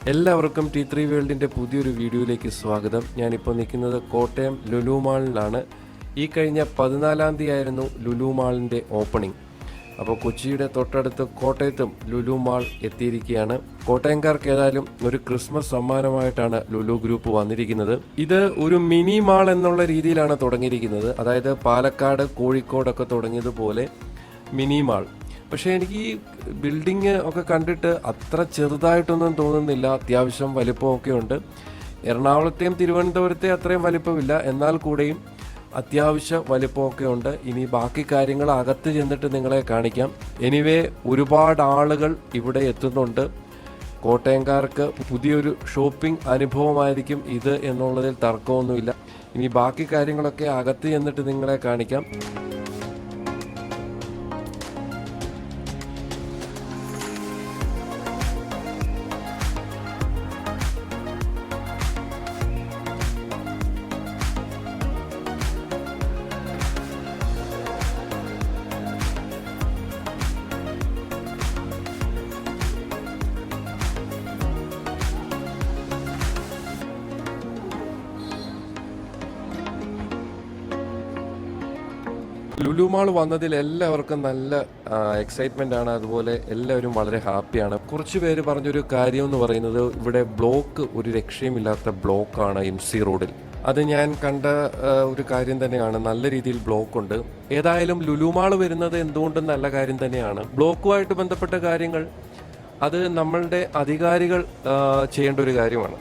എല്ലാവർക്കും T3 വേൾഡിൻ്റെ പുതിയൊരു വീഡിയോയിലേക്ക് സ്വാഗതം. ഞാനിപ്പോൾ നിൽക്കുന്നത് കോട്ടയം ലുലു മാളിലാണ്. ഈ കഴിഞ്ഞ 14-ാം തീയതി ആയിരുന്നു ലുലു മാളിൻ്റെ ഓപ്പണിംഗ്. അപ്പോൾ കൊച്ചിയുടെ തൊട്ടടുത്ത് കോട്ടയത്തും ലുലു മാൾ എത്തിയിരിക്കുകയാണ്. കോട്ടയംകാർക്ക് ഏതായാലും ഒരു ക്രിസ്മസ് സമ്മാനമായിട്ടാണ് ലുലു ഗ്രൂപ്പ് വന്നിരിക്കുന്നത്. ഇത് ഒരു മിനി മാൾ എന്നുള്ള രീതിയിലാണ് തുടങ്ങിയിരിക്കുന്നത്. അതായത് പാലക്കാട്, കോഴിക്കോടൊക്കെ തുടങ്ങിയതുപോലെ മിനി മാൾ. പക്ഷേ എനിക്ക് ഈ ബിൽഡിങ് ഒക്കെ കണ്ടിട്ട് അത്ര ചെറുതായിട്ടൊന്നും തോന്നുന്നില്ല. അത്യാവശ്യം വലിപ്പമൊക്കെ ഉണ്ട്. എറണാകുളത്തെയും തിരുവനന്തപുരത്തെ അത്രയും വലിപ്പമില്ല, എന്നാൽ കൂടെയും അത്യാവശ്യം വലിപ്പമൊക്കെ ഉണ്ട്. ഇനി ബാക്കി കാര്യങ്ങൾ അകത്ത് ചെന്നിട്ട് നിങ്ങളെ കാണിക്കാം. എനിവേ, ഒരുപാട് ആളുകൾ ഇവിടെ എത്തുന്നുണ്ട്. കോട്ടയംകാർക്ക് പുതിയൊരു ഷോപ്പിംഗ് അനുഭവമായിരിക്കും ഇത് എന്നുള്ളതിൽ തർക്കമൊന്നുമില്ല. ഇനി ബാക്കി കാര്യങ്ങളൊക്കെ അകത്ത് ചെന്നിട്ട് നിങ്ങളെ കാണിക്കാം. ലുലു മാൾ വന്നതിൽ എല്ലാവർക്കും നല്ല എക്സൈറ്റ്മെന്റ് ആണ്. അതുപോലെ എല്ലാവരും വളരെ ഹാപ്പിയാണ്. കുറച്ച് പേര് പറഞ്ഞൊരു കാര്യം എന്ന് പറയുന്നത് ഇവിടെ ബ്ലോക്ക് ഒരു രക്ഷയുമില്ലാത്ത ബ്ലോക്കാണ് MC റോഡിൽ. അത് ഞാൻ കണ്ട ഒരു കാര്യം തന്നെയാണ്. നല്ല രീതിയിൽ ബ്ലോക്ക് ഉണ്ട്. ഏതായാലും ലുലു മാൾ വരുന്നത് എന്തുകൊണ്ടും നല്ല കാര്യം തന്നെയാണ്. ബ്ലോക്കുമായിട്ട് ബന്ധപ്പെട്ട കാര്യങ്ങൾ അത് നമ്മളുടെ അധികാരികൾ ചെയ്യേണ്ട ഒരു കാര്യമാണ്.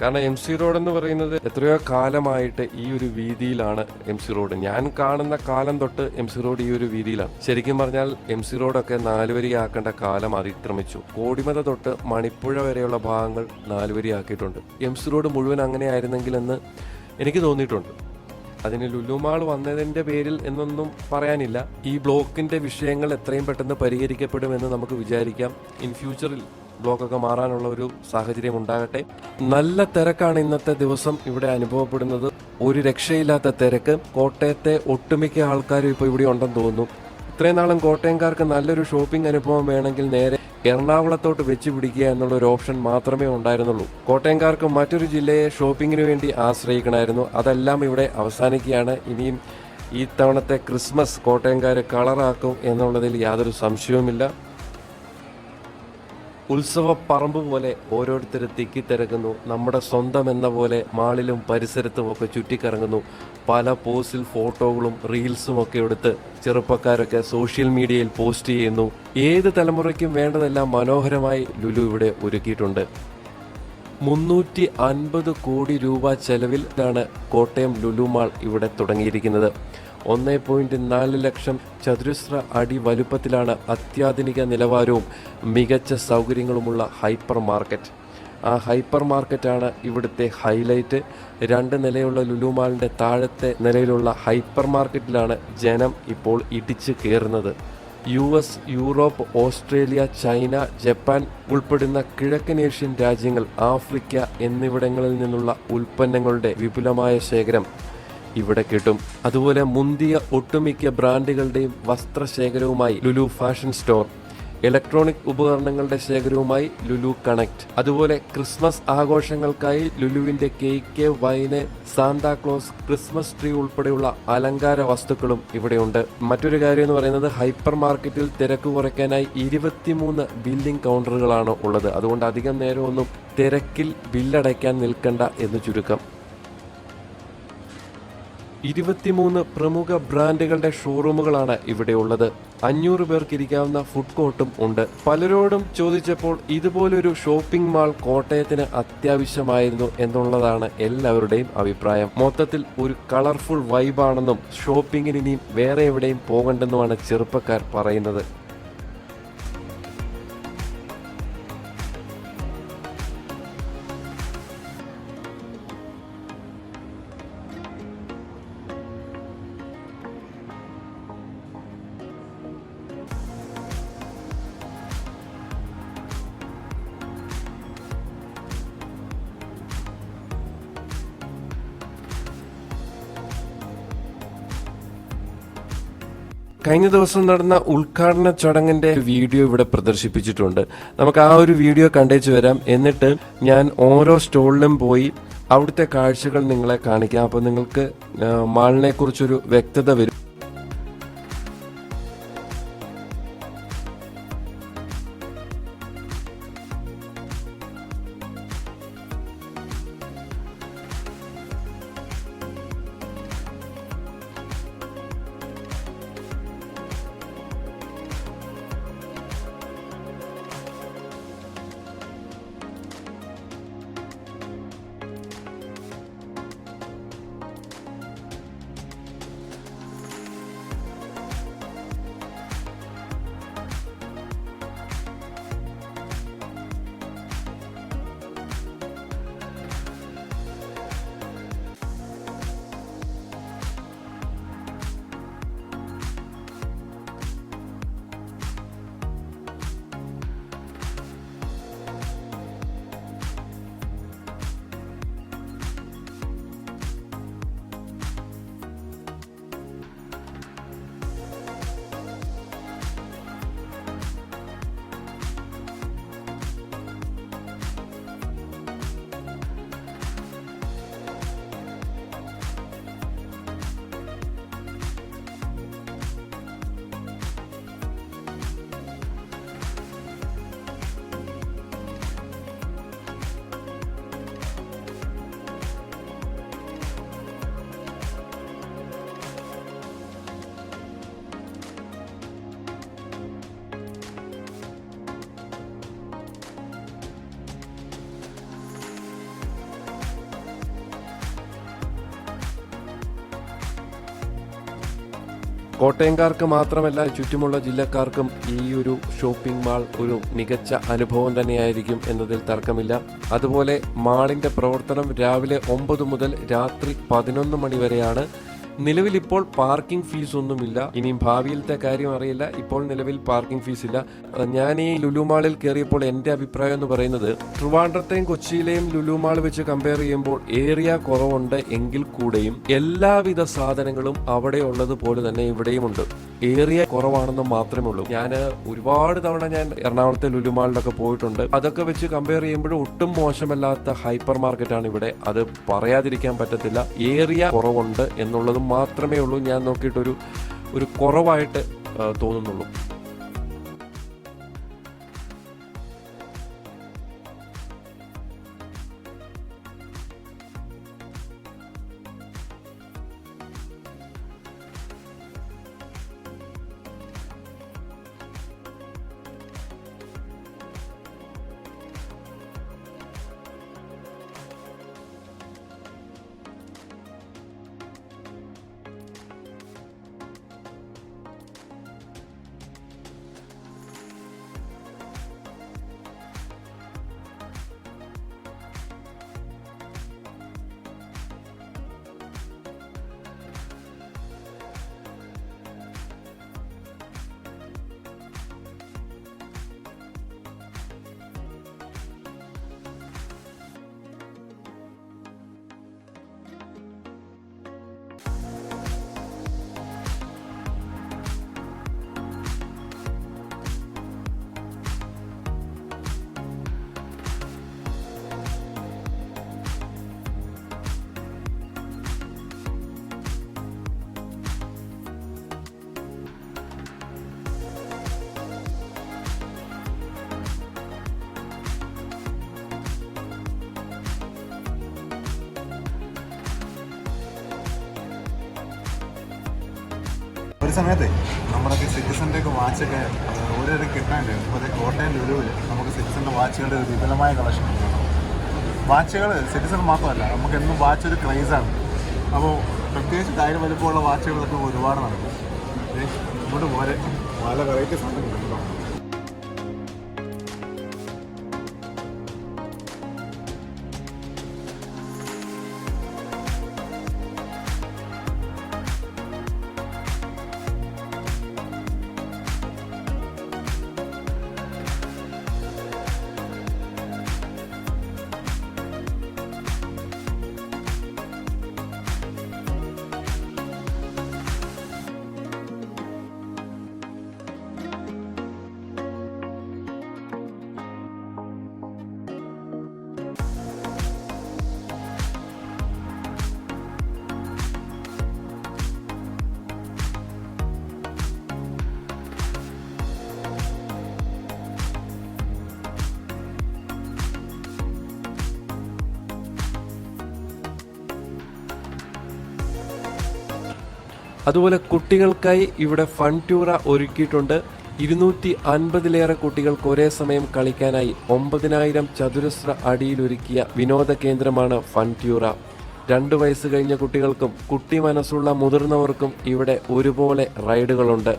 കാരണം MC റോഡ് എന്ന് പറയുന്നത് എത്രയോ കാലമായിട്ട് ഈ ഒരു വീതിയിലാണ് MC റോഡ്. ഞാൻ കാണുന്ന കാലം തൊട്ട് MC റോഡ് ഈ ഒരു വീതിയിലാണ്. ശരിക്കും പറഞ്ഞാൽ MC റോഡൊക്കെ 4 വരിയാക്കേണ്ട കാലം അതിക്രമിച്ചു. കോടിമത തൊട്ട് മണിപ്പുഴ വരെയുള്ള ഭാഗങ്ങൾ 4 വരിയാക്കിയിട്ടുണ്ട്. MC റോഡ് മുഴുവൻ അങ്ങനെ ആയിരുന്നെങ്കിലെന്ന് എനിക്ക് തോന്നിയിട്ടുണ്ട്. അതിന് ലുലു മാൾ വന്നതിൻ്റെ പേരിൽ എന്നൊന്നും പറയാനില്ല. ഈ ബ്ലോക്കിന്റെ വിഷയങ്ങൾ എത്രയും പെട്ടെന്ന് പരിഹരിക്കപ്പെടുമെന്ന് നമുക്ക് വിചാരിക്കാം. ഇൻ ഫ്യൂച്ചറിൽ ബ്ലോക്കൊക്കെ മാറാനുള്ള ഒരു സാഹചര്യം ഉണ്ടാകട്ടെ. നല്ല തിരക്കാണ് ഇന്നത്തെ ദിവസം ഇവിടെ അനുഭവപ്പെടുന്നത്. ഒരു രക്ഷയില്ലാത്ത തിരക്ക്. കോട്ടയത്തെ ഒട്ടുമിക്ക ആൾക്കാരും ഇപ്പോൾ ഇവിടെ ഉണ്ടെന്ന് തോന്നുന്നു. ഇത്രയും നാളും കോട്ടയംകാർക്ക് നല്ലൊരു ഷോപ്പിംഗ് അനുഭവം വേണമെങ്കിൽ നേരെ എറണാകുളത്തോട്ട് വെച്ച് പിടിക്കുക എന്നുള്ള ഒരു ഓപ്ഷൻ മാത്രമേ ഉണ്ടായിരുന്നുള്ളൂ. കോട്ടയംകാർക്ക് മറ്റൊരു ജില്ലയെ ഷോപ്പിങ്ങിന് വേണ്ടി ആശ്രയിക്കണമായിരുന്നു. അതെല്ലാം ഇവിടെ അവസാനിക്കുകയാണ്. ഇനിയും ഈ തവണത്തെ ക്രിസ്മസ് കോട്ടയംകാരെ കളറാക്കും എന്നുള്ളതിൽ യാതൊരു സംശയവുമില്ല. ഉത്സവ പറമ്പ് പോലെ ഓരോരുത്തർ തിക്കിത്തിരക്കുന്നു. നമ്മുടെ സ്വന്തം എന്ന പോലെ മാളിലും പരിസരത്തും ഒക്കെ ചുറ്റിക്കറങ്ങുന്നു. പല പോസിൽ ഫോട്ടോകളും റീൽസും ഒക്കെ എടുത്ത് ചെറുപ്പക്കാരൊക്കെ സോഷ്യൽ മീഡിയയിൽ പോസ്റ്റ് ചെയ്യുന്നു. ഏത് തലമുറയ്ക്കും വേണ്ടതെല്ലാം മനോഹരമായി ലുലു ഇവിടെ ഒരുക്കിയിട്ടുണ്ട്. 350 കോടി രൂപ ചെലവിൽ ആണ് കോട്ടയം ലുലു മാൾ ഇവിടെ തുടങ്ങിയിരിക്കുന്നത്. 1.4 ലക്ഷം ചതുരശ്ര അടി വലുപ്പത്തിലാണ് അത്യാധുനിക നിലവാരവും മികച്ച സൗകര്യങ്ങളുമുള്ള ഹൈപ്പർ മാർക്കറ്റ്. ആ ഹൈപ്പർ മാർക്കറ്റാണ് ഇവിടുത്തെ ഹൈലൈറ്റ്. 2 നിലയുള്ള ലുലു മാളിൻ്റെ താഴത്തെ നിലയിലുള്ള ഹൈപ്പർ മാർക്കറ്റിലാണ് ജനം ഇപ്പോൾ ഇടിച്ചു കയറുന്നത്. US, Europe, Australia, China, Japan ഉൾപ്പെടുന്ന കിഴക്കൻ ഏഷ്യൻ രാജ്യങ്ങൾ, ആഫ്രിക്ക എന്നിവിടങ്ങളിൽ നിന്നുള്ള ഉൽപ്പന്നങ്ങളുടെ വിപുലമായ ശേഖരം ഇവിടെ കിട്ടും. അതുപോലെ മുന്തിയ ഒട്ടുമിക്ക ബ്രാൻഡുകളുടെയും വസ്ത്രശേഖരവുമായി ലുലു ഫാഷൻ സ്റ്റോർ, ഇലക്ട്രോണിക് ഉപകരണങ്ങളുടെ ശേഖരവുമായി ലുലു കണക്ട്, അതുപോലെ ക്രിസ്മസ് ആഘോഷങ്ങൾക്കായി ലുലുവിന്റെ cake, wine, Santa Claus, Christmas tree ഉൾപ്പെടെയുള്ള അലങ്കാര വസ്തുക്കളും ഇവിടെയുണ്ട്. മറ്റൊരു കാര്യം എന്ന് പറയുന്നത് ഹൈപ്പർ മാർക്കറ്റിൽ തിരക്ക് കുറയ്ക്കാനായി 23 ബില്ലിംഗ് കൗണ്ടറുകളാണ് ഉള്ളത്. അതുകൊണ്ട് അധികം നേരമൊന്നും തിരക്കിൽ ബില്ലടയ്ക്കാൻ നിൽക്കണ്ട എന്ന് ചുരുക്കം. 23 പ്രമുഖ ബ്രാൻഡുകളുടെ ഷോറൂമുകളാണ് ഇവിടെ ഉള്ളത്. 500 പേർക്ക് ഇരിക്കാവുന്ന ഫുഡ് കോർട്ടും ഉണ്ട്. പലരോടും ചോദിച്ചപ്പോൾ ഇതുപോലൊരു ഷോപ്പിംഗ് മാൾ കോട്ടയത്തിന് അത്യാവശ്യമായിരുന്നു എന്നുള്ളതാണ് എല്ലാവരുടെയും അഭിപ്രായം. മൊത്തത്തിൽ ഒരു കളർഫുൾ വൈബാണെന്നും ഷോപ്പിങ്ങിന് ഇനിയും വേറെ എവിടെയും പോകണ്ടെന്നുമാണ് ചെറുപ്പക്കാർ പറയുന്നത്. കഴിഞ്ഞ ദിവസം നടന്ന ഉദ്ഘാടന ചടങ്ങിന്റെ വീഡിയോ ഇവിടെ പ്രദർശിപ്പിച്ചിട്ടുണ്ട്. നമുക്ക് ആ ഒരു വീഡിയോ കണ്ടേച്ചു വരാം. എന്നിട്ട് ഞാൻ ഓരോ സ്റ്റോളിലും പോയി അവിടുത്തെ കാഴ്ചകൾ നിങ്ങളെ കാണിക്കാം. അപ്പോൾ നിങ്ങൾക്ക് മാളിനെ കുറിച്ചൊരു വ്യക്തത വരും. കോട്ടയംകാർക്ക് മാത്രമല്ല ചുറ്റുമുള്ള ജില്ലക്കാർക്കും ഈ ഒരു ഷോപ്പിംഗ് മാൾ ഒരു മികച്ച അനുഭവം തന്നെയായിരിക്കും എന്നതിൽ തർക്കമില്ല. അതുപോലെ മാളിന്റെ പ്രവർത്തനം രാവിലെ 9 മുതൽ രാത്രി 11 മണി വരെയാണ്. നിലവിൽ ഇപ്പോൾ പാർക്കിംഗ് ഫീസ് ഒന്നുമില്ല. ഇനിയും ഭാവിയിലത്തെ കാര്യം അറിയില്ല. ഇപ്പോൾ നിലവിൽ പാർക്കിംഗ് ഫീസ് ഇല്ല. ഞാൻ ഈ ലുലു മാളിൽ കയറിയപ്പോൾ എൻ്റെ അഭിപ്രായം എന്ന് പറയുന്നത് ട്രിവാൻഡ്രത്തെയും കൊച്ചിയിലെയും ലുലു മാൾ വെച്ച് കമ്പയർ ചെയ്യുമ്പോൾ ഏരിയ കുറവുണ്ട് എങ്കിൽ കൂടെയും എല്ലാവിധ സാധനങ്ങളും അവിടെ ഉള്ളതുപോലെ തന്നെ ഇവിടെയുമുണ്ട്. ഏരിയ കുറവാണെന്ന് മാത്രമേ ഉള്ളൂ. ഞാൻ ഒരുപാട് തവണ ഞാൻ എറണാകുളത്തെ ലുലു മാളിലൊക്കെ പോയിട്ടുണ്ട്. അതൊക്കെ വെച്ച് കമ്പയർ ചെയ്യുമ്പോൾ ഒട്ടും മോശമല്ലാത്ത ഹൈപ്പർ മാർക്കറ്റാണ് ഇവിടെ. അത് പറയാതിരിക്കാൻ പറ്റത്തില്ല. ഏരിയ കുറവുണ്ട് എന്നുള്ളത് മാത്രമേ ഉള്ളൂ ഞാൻ നോക്കിയിട്ടൊരു കുറവായിട്ട് തോന്നുന്നുള്ളൂ. ഒരു സമയത്ത് നമ്മുടെയൊക്കെ സിറ്റിസൻ്റെ ഒക്കെ വാച്ചൊക്കെ ഓരോരോ കിട്ടാണ്ട് ഇപ്പോൾ കോട്ടയം ലുലുവിൽ നമുക്ക് സിറ്റിസൻ്റെ വാച്ചുകളുടെ ഒരു വിപുലമായ കളക്ഷൻ ഉണ്ട്. വാച്ചുകൾ സിറ്റിസൺ മാത്രമല്ല, നമുക്ക് എന്നും വാച്ച് ഒരു ക്രൈസാണ്. അപ്പോൾ പ്രത്യേകിച്ച് കാര്യം വലുപ്പമുള്ള വാച്ചുകളൊക്കെ ഒരുപാട് നടക്കും. ഇങ്ങോട്ട് പോലെ പല വെറൈറ്റി സാധനം കിട്ടുന്നുണ്ടോ. അതുപോലെ കുട്ടികൾക്കായി ഇവിടെ ഫൺ ടൂറ ഒരുക്കിയിട്ടുണ്ട്. 250-ലേറെ കുട്ടികൾക്ക് ഒരേ സമയം കളിക്കാനായി 9,000 ചതുരശ്ര അടിയിലൊരുക്കിയ വിനോദ കേന്ദ്രമാണ് ഫൺ ട്യൂറ. 2 വയസ്സ് കഴിഞ്ഞ കുട്ടികൾക്കും കുട്ടി മനസ്സുള്ള മുതിർന്നവർക്കും ഇവിടെ ഒരുപോലെ റൈഡുകളുണ്ട്.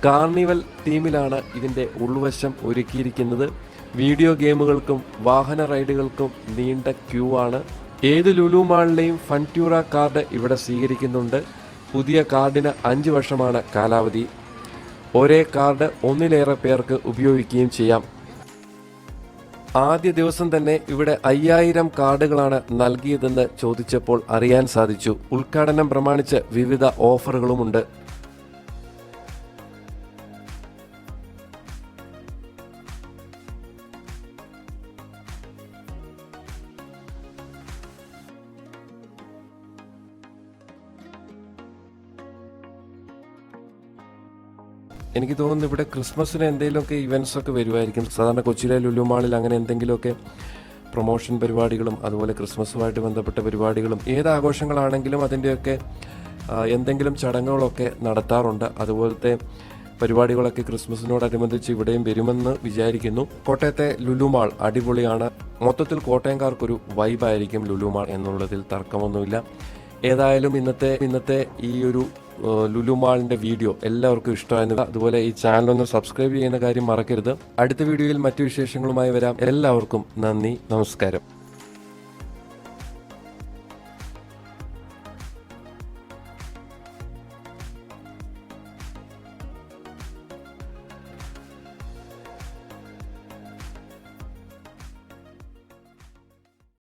കാർണിവൽ തീമിലാണ് ഇതിൻ്റെ ഉൾവശം ഒരുക്കിയിരിക്കുന്നത്. വീഡിയോ ഗെയിമുകൾക്കും വാഹന റൈഡുകൾക്കും നീണ്ട ക്യൂ ആണ്. ഏത് ലുലു മാളിലെയും ഫൺ ട്യൂറ കാർഡ് ഇവിടെ സ്വീകരിക്കുന്നുണ്ട്. പുതിയ കാർഡിന് 5 വർഷമാണ് കാലാവധി. ഒരേ കാർഡ് ഒന്നിലേറെ പേർക്ക് ഉപയോഗിക്കുകയും ചെയ്യാം. ആദ്യ ദിവസം തന്നെ ഇവിടെ 5000 കാർഡുകളാണ് നൽകിയതെന്ന് ചോദിച്ചപ്പോൾ അറിയാൻ സാധിച്ചു. ഉദ്ഘാടനം പ്രമാണിച്ച് വിവിധ ഓഫറുകളുമുണ്ട്. എനിക്ക് തോന്നുന്നു ഇവിടെ ക്രിസ്മസിന് എന്തെങ്കിലുമൊക്കെ ഇവൻറ്റ്സ് ഒക്കെ വരുമായിരിക്കും. സാധാരണ കൊച്ചിയിലെ ലുലു മാളിൽ അങ്ങനെ എന്തെങ്കിലുമൊക്കെ പ്രൊമോഷൻ പരിപാടികളും അതുപോലെ ക്രിസ്മസുമായിട്ട് ബന്ധപ്പെട്ട പരിപാടികളും ഏത് ആഘോഷങ്ങളാണെങ്കിലും അതിൻ്റെയൊക്കെ എന്തെങ്കിലും ചടങ്ങുകളൊക്കെ നടത്താറുണ്ട്. അതുപോലത്തെ പരിപാടികളൊക്കെ ക്രിസ്മസിനോടനുബന്ധിച്ച് ഇവിടെയും വരുമെന്ന് വിചാരിക്കുന്നു. കോട്ടയത്തെ ലുലു മാൾ അടിപൊളിയാണ്. മൊത്തത്തിൽ കോട്ടയംകാർക്കൊരു വൈബായിരിക്കും ലുലു മാൾ എന്നുള്ളതിൽ തർക്കമൊന്നുമില്ല. ഏതായാലും ഇന്നത്തെ ഈ ഒരു ലുലു മാളിന്റെ വീഡിയോ എല്ലാവർക്കും ഇഷ്ടമായിരുന്നു. അതുപോലെ ഈ ചാനൽ ഒന്ന് സബ്സ്ക്രൈബ് ചെയ്യുന്ന കാര്യം മറക്കരുത്. അടുത്ത വീഡിയോയിൽ മറ്റു വിശേഷങ്ങളുമായി വരാം. എല്ലാവർക്കും നന്ദി, നമസ്കാരം.